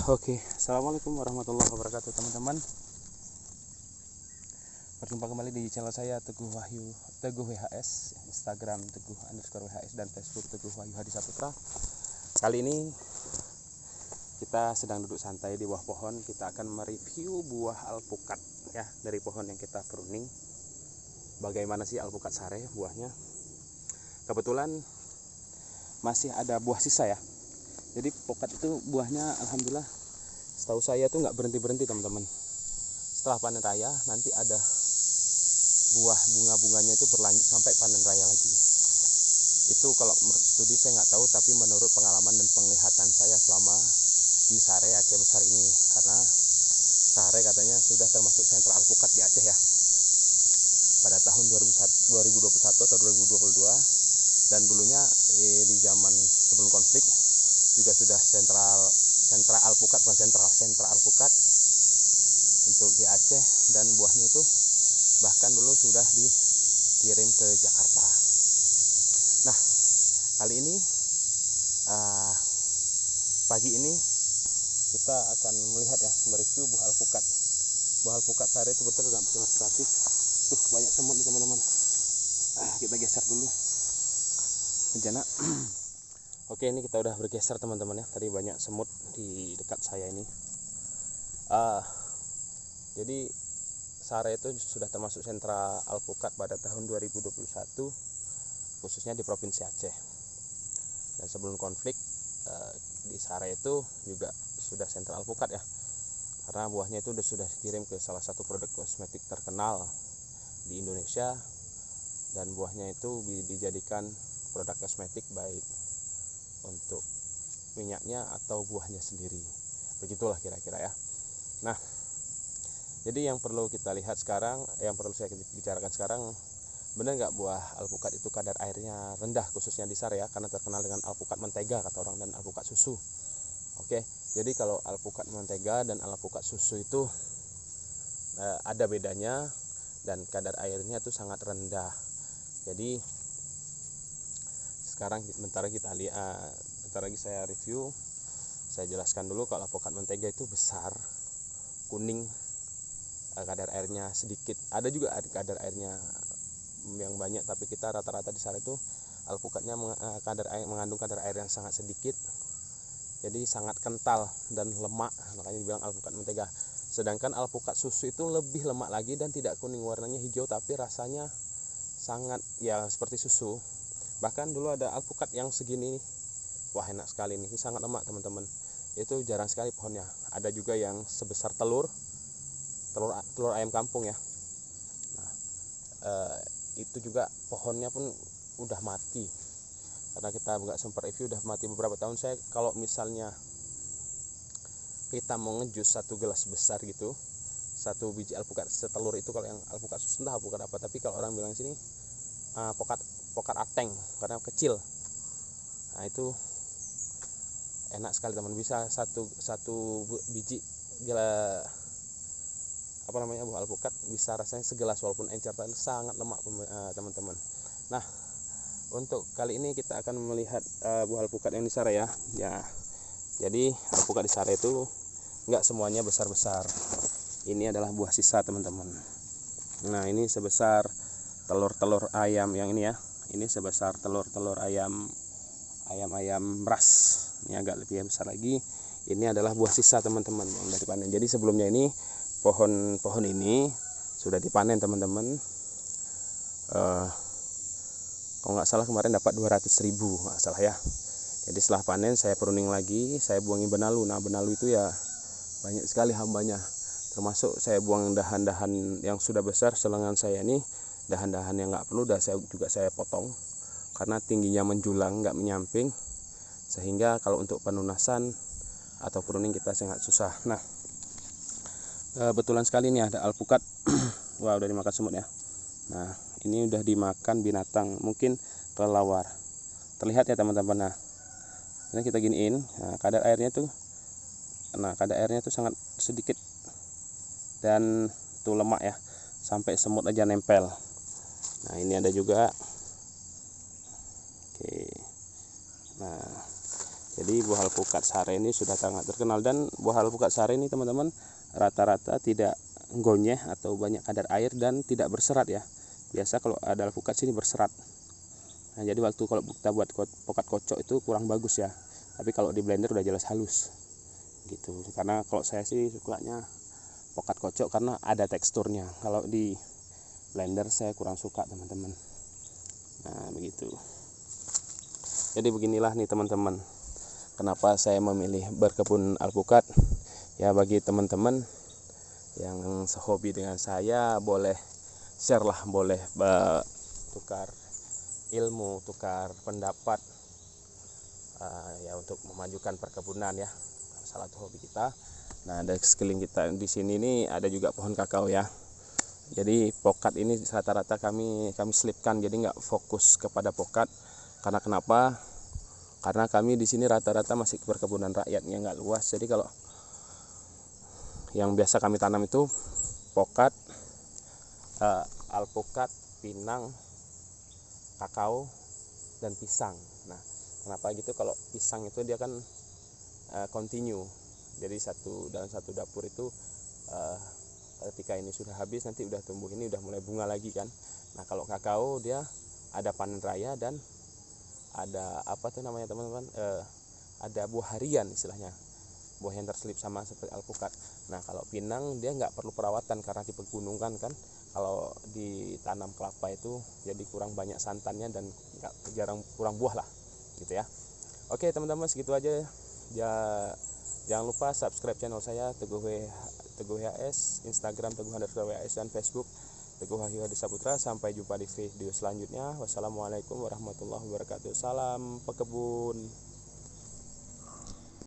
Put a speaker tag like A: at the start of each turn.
A: Oke. Assalamualaikum warahmatullahi wabarakatuh teman-teman. Berjumpa kembali di channel saya Teguh WHS, Instagram Teguh_WHS dan Facebook Teguh Wahyu Hadi Saputra. Kali ini kita sedang duduk santai di bawah pohon. Kita akan mereview buah alpukat ya, dari pohon yang kita pruning. Bagaimana sih alpukat sare buahnya? Kebetulan masih ada buah sisa ya. Jadi alpukat itu buahnya alhamdulillah setahu saya tuh nggak berhenti teman-teman. Setelah panen raya nanti ada buah bunga-bunganya itu berlanjut sampai panen raya lagi. Itu kalau menurut studi saya nggak tahu, tapi menurut pengalaman dan penglihatan saya selama di Sare Aceh Besar ini, karena Sare katanya sudah termasuk sentra alpukat di Aceh ya pada tahun 2021 atau 2022, dan dulunya di zaman sebelum konflik juga sudah sentra alpukat, bukan sentra alpukat untuk di Aceh, dan buahnya itu bahkan dulu sudah dikirim ke Jakarta. Nah, kali ini pagi ini kita akan melihat ya, mereview buah alpukat. Buah alpukat sare itu betul nggak demonstratif. Tuh banyak semut nih teman-teman. Kita geser dulu bejana. Oke, ini kita udah bergeser teman-teman ya. Tadi banyak semut di dekat saya ini. Jadi Sare itu sudah termasuk sentra alpukat pada tahun 2021, khususnya di Provinsi Aceh. Dan sebelum konflik di Sare itu juga sudah sentra alpukat ya, karena buahnya itu sudah dikirim ke salah satu produk kosmetik terkenal di Indonesia, dan buahnya itu dijadikan produk kosmetik baik untuk minyaknya atau buahnya sendiri. Begitulah kira-kira ya. Nah, jadi yang perlu kita lihat sekarang, yang perlu saya bicarakan sekarang, benar nggak buah alpukat itu kadar airnya rendah, khususnya di Sare ya, karena terkenal dengan alpukat mentega kata orang, dan alpukat susu. Oke, jadi kalau alpukat mentega dan alpukat susu itu ada bedanya, dan kadar airnya itu sangat rendah. Jadi sekarang bentar lagi saya review. Saya jelaskan dulu. Kalau alpukat mentega itu besar, kuning, kadar airnya sedikit. Ada juga kadar airnya yang banyak, tapi kita rata-rata di Sare itu alpukatnya mengandung kadar air yang sangat sedikit, jadi sangat kental dan lemak, makanya dibilang alpukat mentega. Sedangkan alpukat susu itu lebih lemak lagi dan tidak kuning, warnanya hijau, tapi rasanya sangat ya seperti susu. Bahkan dulu ada alpukat yang segini, wah enak sekali nih, ini sangat lemak teman-teman. Itu jarang sekali pohonnya. Ada juga yang sebesar telur ayam kampung ya. Nah, itu juga pohonnya pun udah mati, karena kita nggak sempat review, udah mati beberapa tahun. Saya kalau misalnya kita mau ngejus satu gelas besar gitu, satu biji alpukat setelur itu, kalau yang alpukat susu entah alpukat apa, tapi kalau orang bilang sini pokat ateng karena kecil. Nah itu enak sekali teman, bisa satu biji gila buah alpukat bisa rasanya segelas, walaupun encer, tapi sangat lemak teman-teman. Nah, untuk kali ini kita akan melihat buah alpukat yang di Sare ya. Jadi alpukat di Sare itu nggak semuanya besar-besar. Ini adalah buah sisa teman-teman. Nah, ini sebesar telur ayam yang ini ya. Ini sebesar telur ayam ras. Ini agak lebih besar lagi. Ini adalah buah sisa teman-teman yang dari panen. Jadi sebelumnya ini pohon ini sudah dipanen teman-teman. Kalau nggak salah kemarin dapat 200.000 nggak salah ya. Jadi setelah panen saya pruning lagi, saya buangi benalu. Nah, benalu itu ya banyak sekali hambanya, termasuk saya buang dahan-dahan yang sudah besar selengan saya ini. Dahan-dahan yang nggak perlu saya potong, karena tingginya menjulang, nggak menyamping, sehingga kalau untuk penunasan atau pruning kita sangat susah. Nah, betulan sekali ini ada alpukat. Wah, udah dimakan semut ya. Nah, ini udah dimakan binatang, mungkin kelelawar. Terlihat ya teman-teman. Nah, ini kita giniin. Nah, kadar airnya tuh sangat sedikit, dan tuh lemak ya, sampai semut aja nempel. Nah, ini ada juga. Oke. Nah, jadi Jadi buah alpukat sare ini sudah sangat terkenal, dan buah alpukat sare ini teman-teman rata-rata tidak gonyeh atau banyak kadar air dan tidak berserat ya. Biasa kalau ada alpukat sini berserat. Nah, jadi waktu kalau kita buat pokat kocok itu kurang bagus ya. Tapi kalau di blender udah jelas halus. Gitu. Karena kalau saya sih sukanya pokat kocok karena ada teksturnya. Kalau di blender saya kurang suka teman-teman. Nah, begitu. Jadi beginilah nih teman-teman, kenapa saya memilih berkebun alpukat. Ya, bagi teman-teman yang sehobi dengan saya, boleh share lah, boleh tukar ilmu, tukar pendapat, ya untuk memajukan perkebunan ya, salah satu hobi kita. Nah, ada sekeliling kita di sini nih ada juga pohon kakao ya. Jadi pokat ini rata-rata kami selipkan, jadi nggak fokus kepada pokat. Karena kenapa? Karena kami di sini rata-rata masih perkebunan rakyatnya, nggak luas. Jadi kalau yang biasa kami tanam itu pokat, alpukat, pinang, kakao, dan pisang. Nah, kenapa gitu? Kalau pisang itu dia kan continue. Jadi dalam satu dapur itu ketika ini sudah habis, nanti udah tumbuh, ini udah mulai bunga lagi kan. Nah, kalau kakao dia ada panen raya dan ada apa tuh namanya teman-teman, ada buah harian istilahnya, buah yang terselip sama seperti alpukat. Nah, kalau pinang dia nggak perlu perawatan karena di pegunungan kan. Kalau ditanam kelapa itu jadi kurang banyak santannya dan kurang buah lah gitu ya. Oke teman-teman, segitu aja ya. Jangan lupa subscribe channel saya Teguh WHS, Instagram Teguh_WHS, dan Facebook Teguh Wahyu Hadi Saputra. Sampai jumpa di video selanjutnya. Wassalamualaikum warahmatullahi wabarakatuh. Salam pekebun.